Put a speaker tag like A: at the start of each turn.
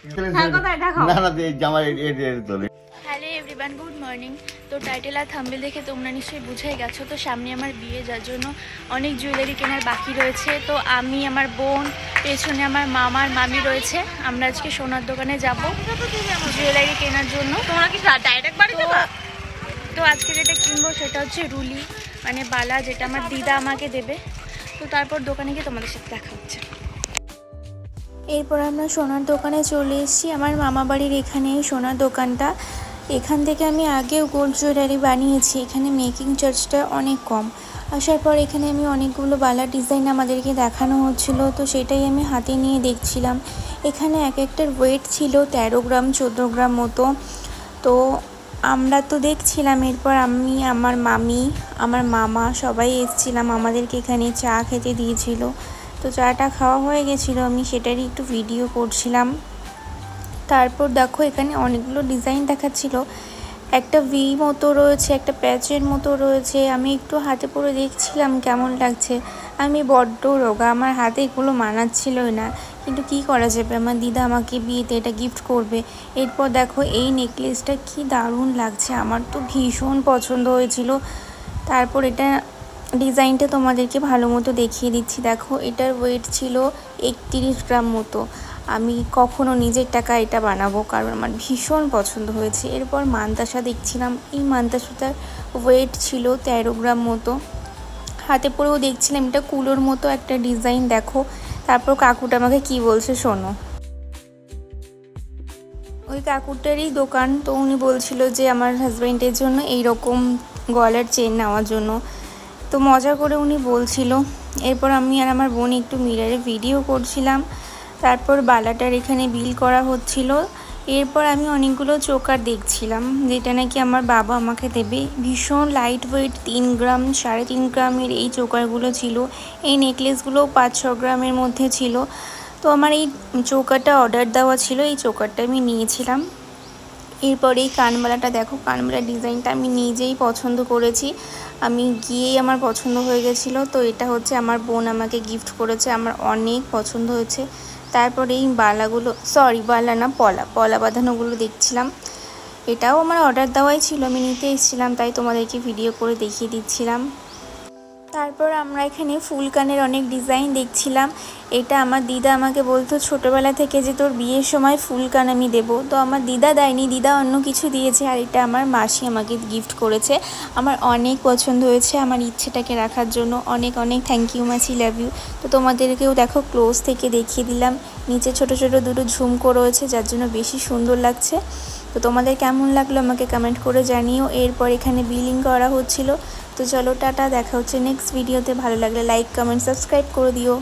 A: Hello everyone, good morning. তো title আর thumbnail দেখে তোমরা নিশ্চয়ই বুঝেই গেছো। তো সামনে আমার বিয়ে, যার জন্য অনেক জুয়েলারি কেনার বাকি রয়েছে। তো আমি, আমার বোন, পেছনে আমার মামার মামি রয়েছে। আমরা আজকে সোনার দোকানে যাব জুয়েলারি কেনার জন্য।
B: তোমরা কি ডাইরেক্ট বাড়ি যাবা?
A: তো আজকে যেটা কিনবো সেটা হচ্ছে রুলি, মানে বালা, যেটা আমার দিদা আমাকে দেবে। তো তারপর দোকানে গিয়ে তোমাদের সাথে দেখা হচ্ছে। এরপর আমরা সোনার দোকানে চলে এসেছি। আমার মামা বাড়ির এখানেই সোনার দোকানটা। এখান থেকে আমি আগেও গোল্ড জুয়েলারি বানিয়েছি। এখানে মেকিং চার্জটা অনেক কম। আসার পর এখানে আমি অনেকগুলো বালার ডিজাইন আমাদেরকে দেখানো হচ্ছিল, তো সেটাই আমি হাতে নিয়ে দেখছিলাম। এখানে এক একটার ওয়েট ছিল 13 গ্রাম 14 গ্রাম মতো। তো আমরা তো দেখছিলাম। এরপর আমি, আমার মামি, আমার মামা সবাই এসেছিলাম। আমাদেরকে এখানে চা খেতে দিয়েছিল। তো চাটা খাওয়া হয়ে গেছিলো, আমি সেটারই একটু ভিডিও করছিলাম। তারপর দেখো এখানে অনেকগুলো ডিজাইন দেখাচ্ছিল। একটা ভি মতো রয়েছে, একটা প্যাচের মতো রয়েছে। আমি একটু হাতে পরে দেখছিলাম কেমন লাগছে। আমি বড্ড রোগা, আমার হাতে এগুলো মানাচ্ছিলই না, কিন্তু কি করা যাবে, আমার দিদা আমাকে বিয়েতে এটা গিফট করবে। এরপর দেখো এই নেকলেসটা কি দারুণ লাগছে, আমার তো ভীষণ পছন্দ হয়েছিল। তারপর এটা ডিজাইনটা তোমাদেরকে ভালো মতো দেখিয়ে দিচ্ছি। দেখো এটার ওয়েট ছিল 31 গ্রাম মতো। আমি কখনো নিজের টাকা এটা বানাবো, কারণ আমার ভীষণ পছন্দ হয়েছে। এরপর মান্তাসা দেখছিলাম। এই মান্তাসাটার ওয়েট ছিল 13 গ্রাম মতো। হাতে পরেও দেখছিলাম, এটা কুলোর মতো একটা ডিজাইন। দেখো তারপর কাকুটা আমাকে কি বলছে শোনো। ওই কাকুটারই দোকান। তো উনি বলছিল যে আমার হাজব্যান্ডের জন্য এইরকম গলার চেন নেওয়ার জন্য। তো মজা করে উনি বলছিল। এরপর আমি আর আমার বোন একটু মিররে ভিডিও করছিলাম। তারপর বালাটার এখানে বিল করা হচ্ছিল। এরপর আমি অনেকগুলো চোকার দেখছিলাম, যেটা নাকি আমার বাবা আমাকে দেবে। ভীষণ লাইট ওয়েট, 3 গ্রাম 3.5 গ্রামের এই চোকারগুলো ছিল। এই নেকলেসগুলো 5-6 গ্রামের মধ্যে ছিল। তো আমার এই চোকারটা অর্ডার দেওয়া ছিল, এই চোকারটা আমি নিয়েছিলাম। এরপরে এই কানবালাটা দেখো, কানবালার ডিজাইনটা আমি নিজেই পছন্দ করেছি। আমি গিয়েই আমার পছন্দ হয়ে গেছিলো। তো এটা হচ্ছে আমার বোন আমাকে গিফট করেছে, আমার অনেক পছন্দ হয়েছে। তারপরে এই বালাগুলো, সরি বালা না, পলা বাঁধানোগুলো দেখছিলাম। এটাও আমার অর্ডার দেওয়াই ছিল, আমি নিতে এসেছিলাম, তাই তোমাদেরকে ভিডিও করে দেখিয়ে দিচ্ছিলাম। তারপর আমরা এখানে ফুলকানের অনেক ডিজাইন দেখছিলাম। এটা আমার দিদা আমাকে বলতো ছোটোবেলা থেকে যে তোর বিয়ের সময় ফুলকান আমি দেবো। তো আমার দিদা দেয়নি, দিদা অন্য কিছু দিয়েছে, আর এটা আমার মাসি আমাকে গিফট করেছে। আমার অনেক পছন্দ হয়েছে আমার ইচ্ছেটাকে রাখার জন্য। অনেক অনেক থ্যাংক ইউ মাসি, লাভ ইউ। তো তোমাদেরকেও দেখো ক্লোজ থেকে দেখিয়ে দিলাম। নিচে ছোট ছোট দুটো ঝুমকো রয়েছে, যার জন্য বেশি সুন্দর লাগছে। তো তোমাদের কেমন লাগলো আমাকে কমেন্ট করে জানিও। এরপর এখানে বিলিং করা হচ্ছিল। তো চলো টাটা, দেখা হচ্ছে নেক্সট ভিডিওতে। ভালো লাগলে লাইক, কমেন্ট, সাবস্ক্রাইব করে দিও।